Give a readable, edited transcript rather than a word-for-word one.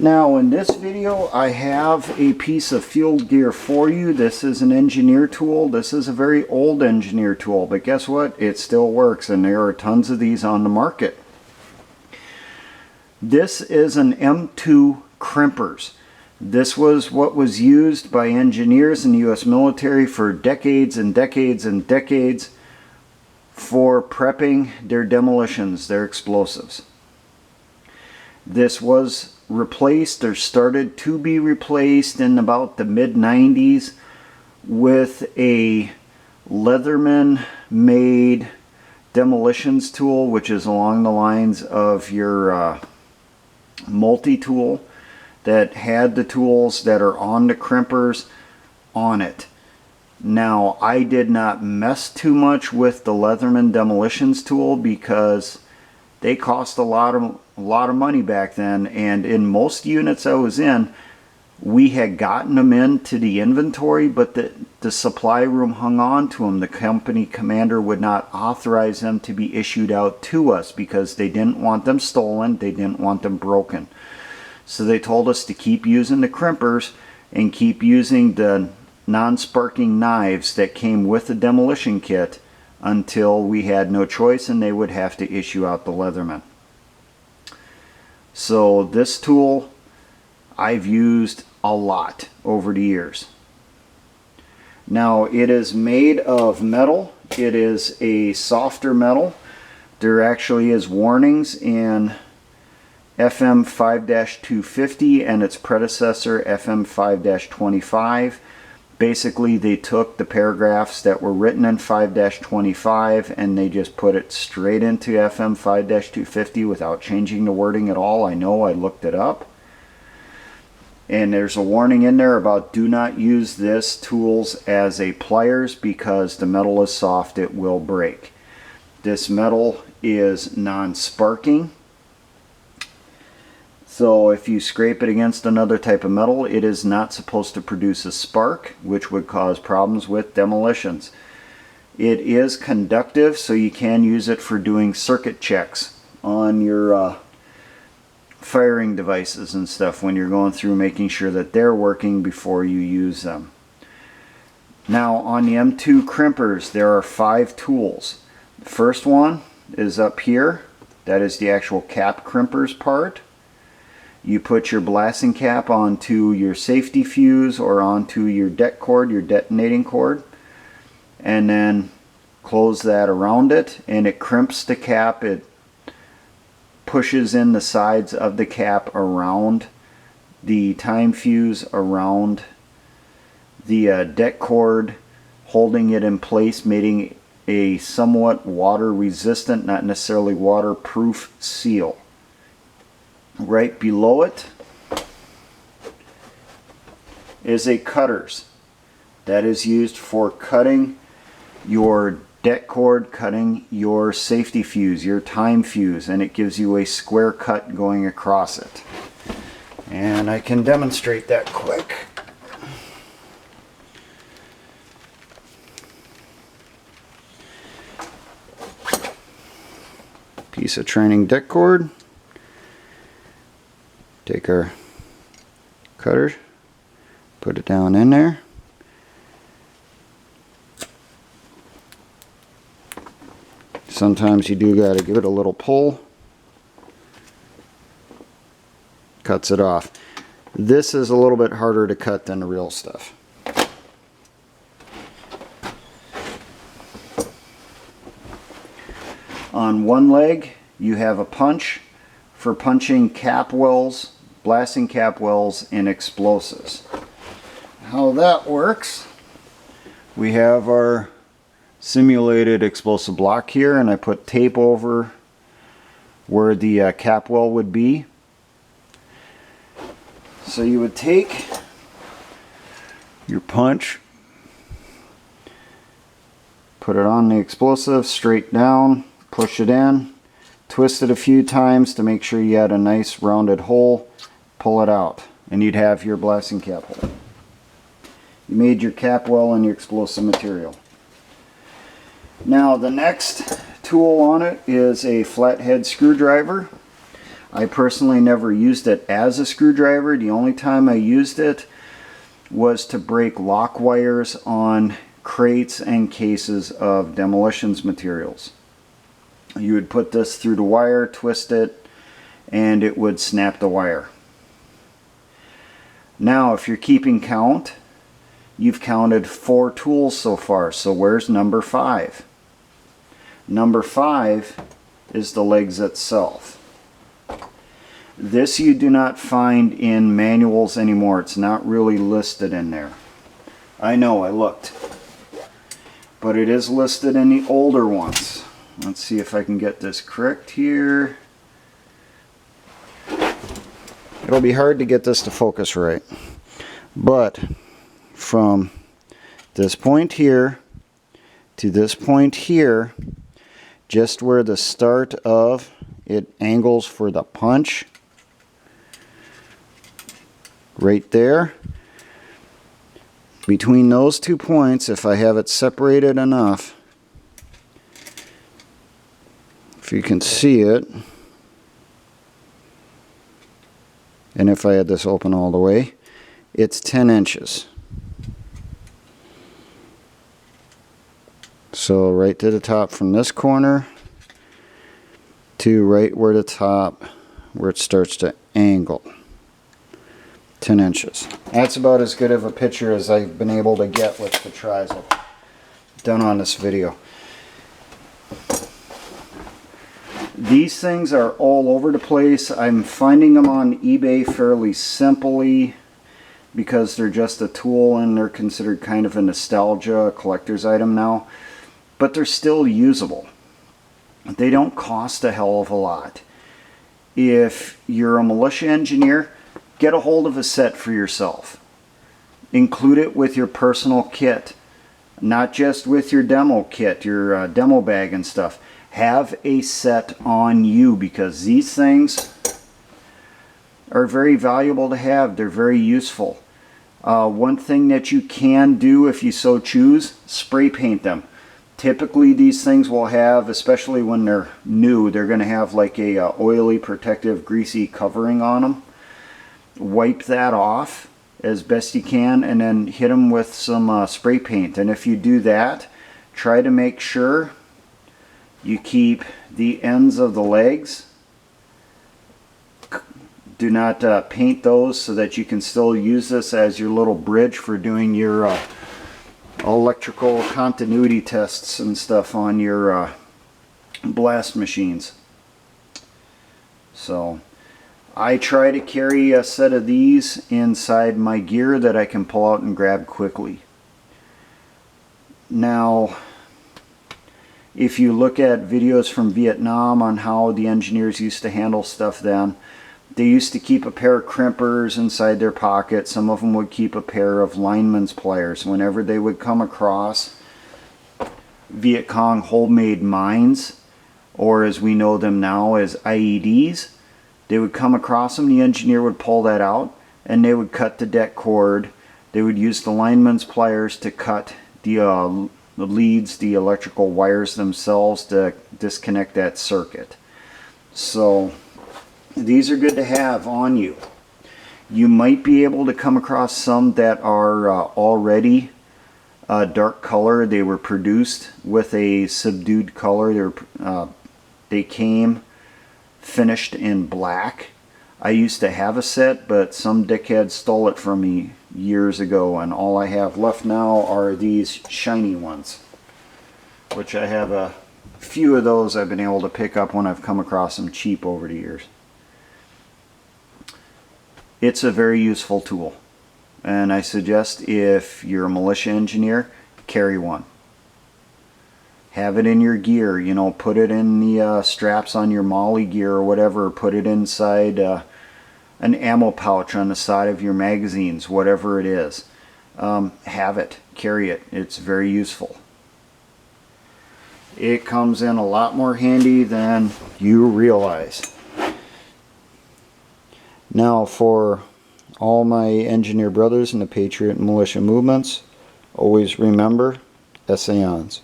Now in this video I have a piece of field gear for you. This is an engineer tool. This is a very old engineer tool, but guess what? It still works, and there are tons of these on the market. This is an M2 Crimpers. This was what was used by engineers in the U.S. military for decades and decades and decades for prepping their demolitions, their explosives. This was replaced, or started to be replaced, in about the mid-90s with a Leatherman made demolitions tool, which is along the lines of your multi-tool, that had the tools that are on the crimpers on it. Now, I did not mess too much with the Leatherman Demolitions Tool because they cost a lot of money back then, and in most units I was in, we had gotten them into the inventory, but the supply room hung on to them. The company commander would not authorize them to be issued out to us because they didn't want them stolen, they didn't want them broken. So they told us to keep using the crimpers and keep using the non-sparking knives that came with the demolition kit until we had no choice and they would have to issue out the Leatherman. So this tool I've used a lot over the years. Now, it is made of metal. It is a softer metal. There actually is warnings in FM 5-250 and its predecessor FM 5-25. Basically, they took the paragraphs that were written in 5-25 and they just put it straight into FM 5-250 without changing the wording at all. I know, I looked it up. And there's a warning in there about do not use this tools as a pliers because the metal is soft, it will break. This metal is non-sparking. So if you scrape it against another type of metal, it is not supposed to produce a spark, which would cause problems with demolitions. It is conductive, so you can use it for doing circuit checks on your firing devices and stuff when you're going through making sure that they're working before you use them. Now, on the M2 Crimpers, there are 5 tools. The first one is up here. That is the actual cap crimpers part. You put your blasting cap onto your safety fuse or onto your det cord, your detonating cord, and then close that around it, and it crimps the cap. It pushes in the sides of the cap around the time fuse, around the det cord, holding it in place, making a somewhat water resistant, not necessarily waterproof seal. Right below it is a cutters. That is used for cutting your det cord, cutting your safety fuse, your time fuse, and it gives you a square cut going across it. And I can demonstrate that quick. Piece of training det cord. Take our cutter, put it down in there. Sometimes you do got to give it a little pull. Cuts it off. This is a little bit harder to cut than the real stuff. On one leg you have a punch for punching cap wells, blasting cap wells, and explosives. How that works, we have our simulated explosive block here, and I put tape over where the cap well would be. So you would take your punch, put it on the explosive straight down, push it in, twist it a few times to make sure you had a nice rounded hole, pull it out, and you'd have your blasting cap hole. You made your cap well and your explosive material. Now the next tool on it is a flathead screwdriver. I personally never used it as a screwdriver. The only time I used it was to break lock wires on crates and cases of demolitions materials. You would put this through the wire, twist it, and it would snap the wire. Now, if you're keeping count, you've counted 4 tools so far. So where's number 5? Number 5 is the legs itself. This you do not find in manuals anymore. It's not really listed in there. I know, I looked. But it is listed in the older ones. Let's see if I can get this correct here. It'll be hard to get this to focus right. But from this point here to this point here, just where the start of it angles for the punch, right there, between those 2 points, if I have it separated enough, if you can see it, and if I had this open all the way, it's 10 inches. So right to the top from this corner to right where the top, where it starts to angle. 10 inches. That's about as good of a picture as I've been able to get with the tries I've done on this video. These things are all over the place. I'm finding them on eBay fairly simply because they're just a tool and they're considered kind of a nostalgia collector's item now. But they're still usable. They don't cost a hell of a lot. If you're a militia engineer, get a hold of a set for yourself. Include it with your personal kit. Not just with your demo kit, your demo bag and stuff. Have a set on you because these things are very valuable to have. They're very useful. One thing that you can do if you so choose, spray paint them. Typically these things will have, especially when they're new, they're going to have like a oily, protective, greasy covering on them. Wipe that off as best you can and then hit them with some spray paint. And if you do that, try to make sure you keep the ends of the legs. Do not paint those so that you can still use this as your little bridge for doing your electrical continuity tests and stuff on your blast machines. So I try to carry a set of these inside my gear that I can pull out and grab quickly. Now, if you look at videos from Vietnam on how the engineers used to handle stuff then, they used to keep a pair of crimpers inside their pocket. Some of them would keep a pair of lineman's pliers. Whenever they would come across Viet Cong homemade mines, or as we know them now as IEDs, they would come across them, the engineer would pull that out, and they would cut the det cord. They would use the lineman's pliers to cut the leads, the electrical wires themselves to disconnect that circuit. So these are good to have on you. You might be able to come across some that are already dark color. They were produced with a subdued color. They came finished in black. I used to have a set, but some dickhead stole it from me years ago, and all I have left now are these shiny ones, which I have a few of those I've been able to pick up when I've come across them cheap over the years. It's a very useful tool, and I suggest if you're a militia engineer, carry one. Have it in your gear, you know, put it in the straps on your molly gear or whatever, put it inside an ammo pouch on the side of your magazines, whatever it is. Have it, carry it, it's very useful. It comes in a lot more handy than you realize. Now, for all my engineer brothers in the Patriot and militia movements, always remember, essayons.